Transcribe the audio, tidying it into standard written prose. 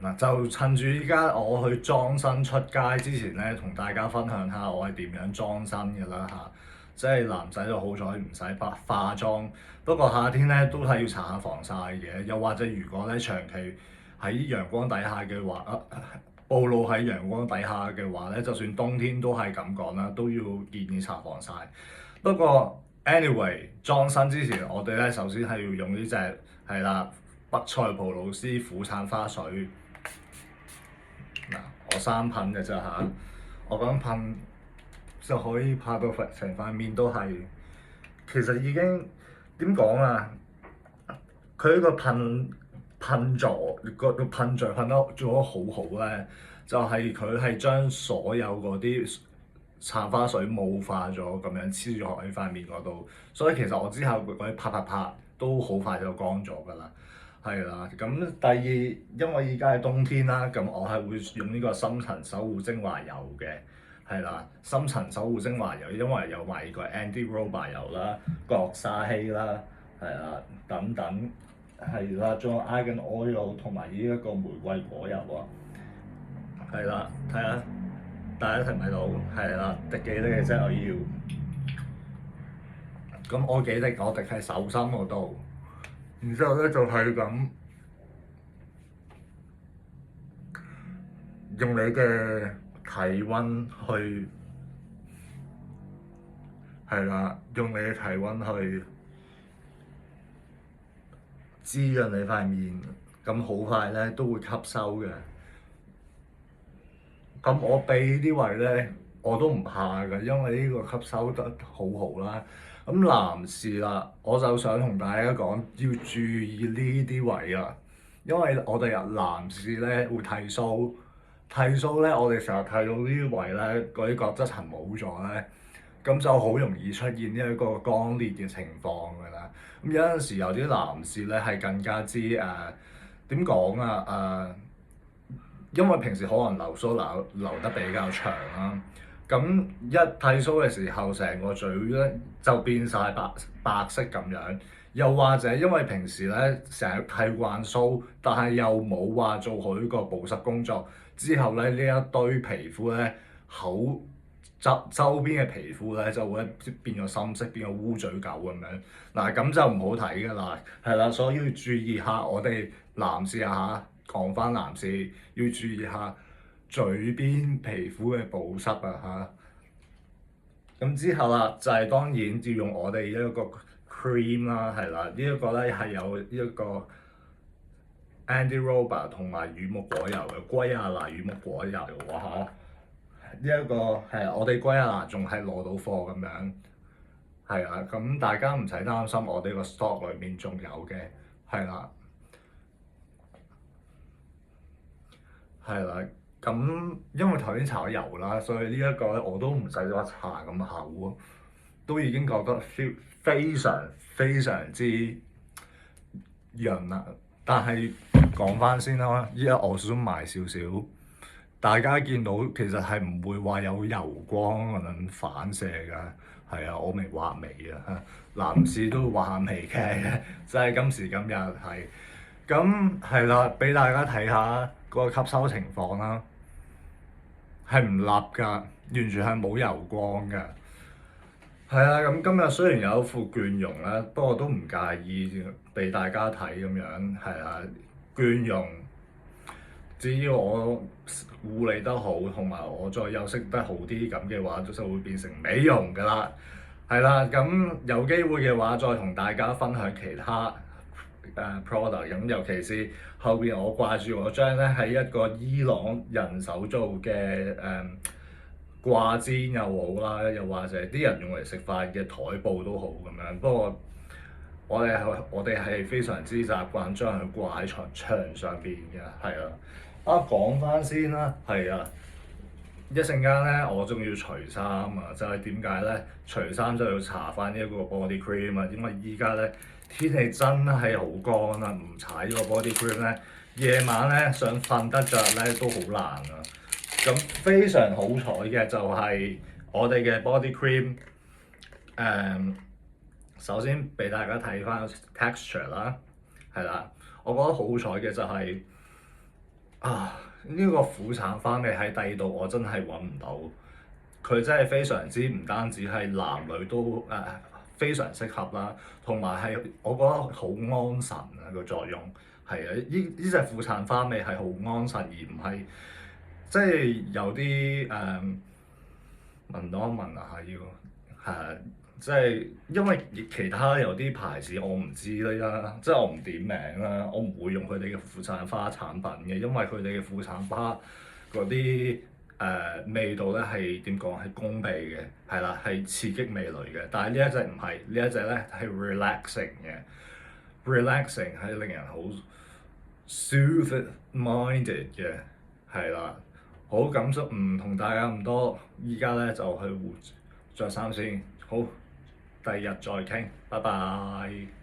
嗱，就趁住依家我去裝身出街之前咧，同大家分享下我係點樣裝身嘅啦嚇。即係男仔就好彩唔使化妝，不過夏天咧都係要搽下防曬嘅。又或者如果咧長期喺陽光底下嘅話，暴露喺陽光底下嘅話咧，就算冬天都係咁講啦，都要建議搽防曬。不過 anyway 裝身之前，我哋咧首先係要用呢隻係啦北塞浦路斯苦橙花水。嗱，我生噴嘅啫嚇，我咁噴就可以拍到成塊面都係。其實已經點講啊？佢呢個噴噴嘴噴得做得好好咧，就係佢係將所有嗰啲橙花水霧化咗，咁樣黐咗喺塊面嗰度。所以其實我之後嗰啲拍都好快就乾咗㗎啦。係啦，咁第二，因為依家係冬天啦，咁我係會用呢個深層守護精華油嘅，係啦，深層守護精華油，因為有埋呢個 Andy Roba 油啦、角鯊烯啦，係啦，等等，係啦，仲有 Argan Oil 同埋呢一個玫瑰果油啊，係啦，睇下大家睇唔睇到？係啦，滴幾滴嘅啫，我要，咁我幾滴？我滴喺手心嗰度。然之後咧就係咁用你嘅體温去，係啦，用你嘅體温去滋潤你塊面，咁好快咧都會吸收嘅。咁我鼻啲位咧我都唔怕㗎，因為呢個吸收得好好啦。咁男士啦，我就想同大家講要注意呢啲位啊，因為我哋男士咧會剃鬚，剃鬚咧我哋成日睇到呢啲位咧嗰啲角質層冇咗咧，咁就好容易出現呢一個乾裂嘅情況㗎啦。咁有陣時有啲男士咧係更加之點講啊因為平時可能留鬚留得比較長啦，咁一剃鬚嘅時候，成個嘴咧就變晒白色咁樣。又或者因為平時咧成日剃慣鬚，但係又冇話做好呢個保濕工作，之後咧呢一堆皮膚咧口周邊嘅皮膚咧就會變咗深色，變咗烏嘴狗咁樣。嗱，咁就唔好睇㗎啦，係啦，所以要注意下我哋男士啊嚇，講翻男士要注意下嘴邊皮膚嘅保濕啊嚇。咁之後啦，就係當然要用我哋一個 cream 啦，係啦，呢一個咧係有呢一個 Andy Roba 同埋乳木果油嘅圭亞那乳木果油喎嚇。呢一個係我哋圭亞那仲係攞到貨咁樣，係啊，咁大家唔使擔心，我哋個 stock 裏面仲有嘅，係啦，係啦，咁因為頭先搽咗油啦，所以呢一個咧我都唔使話搽咁厚啊，都已經覺得非常之潤啦。但係講翻先啦，依家我 zoom 埋少少。大家見到其實係唔會話有油光咁樣反射㗎，係啊，我未畫眉啊，男士都畫下眉嘅，即係今時今日係，咁係啦，俾大家睇下個吸收情況啦，係唔立㗎，完全係冇油光㗎，係啊，咁今日雖然有副倦容啦，不過都唔介意俾大家睇咁樣，係啊，倦容。只要我護理得好，同埋我再休息得好啲咁嘅話，就會變成美容㗎啦。係啦，咁有機會嘅話，再同大家分享其他product。咁尤其是後邊我掛住我張咧係一個伊朗人手做嘅掛氈又好啦，又或者啲人用嚟食飯嘅台布都好咁樣。不過我哋係非常之習慣將佢掛喺牆上邊嘅，係啊。講翻先啦，係啊，一陣間咧我仲要除衫啊，就係點解咧？除衫就要搽翻呢一個 body cream 啊，因為依家咧天氣真係好乾啊，唔搽呢個 body cream 咧，夜晚咧想瞓得着咧都好難啊。咁非常好彩嘅就係我哋嘅 body cream，首先俾大家睇翻 texture 啦，係啦，我覺得好彩嘅就係啊！呢個婦產花味喺第二度我真係揾唔到，佢真係非常之唔單止係男女都非常適合啦，同埋係我覺得好安神啊個作用係啊！呢隻婦產花味係好安神，而唔係即係有啲聞多聞下要係啊，即係因為其他有啲牌子我唔知啦，即係我唔點名啦，我唔會用佢哋嘅婦產花產品嘅，因為佢哋嘅婦產花嗰啲味道咧係點講係攻鼻嘅，係啦係刺激味蕾嘅，但係呢一隻唔係，呢一隻咧係 relaxing 嘅，relaxing 係令人好 soothed minded 嘅，係啦。好，感觸唔同大家咁多，依家咧就去換着衫先。好，第二日再傾，拜拜。